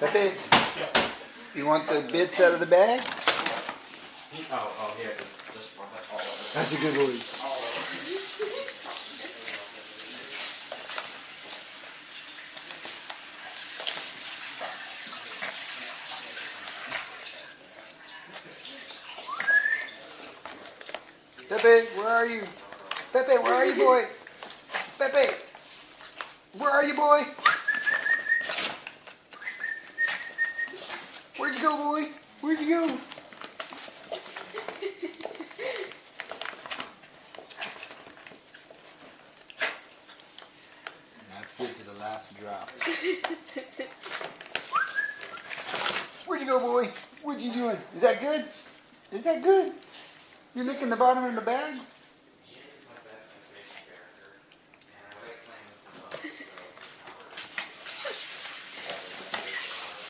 Pepe, you want the bits out of the bag? Oh, here. Just all of it. That's a good boy. Pepe, where are you? Pepe, where are you, boy? Pepe, where are you, boy? Where'd you go, boy? Where'd you go? That's good to the last drop. Where'd you go, boy? What you doing? Is that good? Is that good? You licking the bottom of the bag?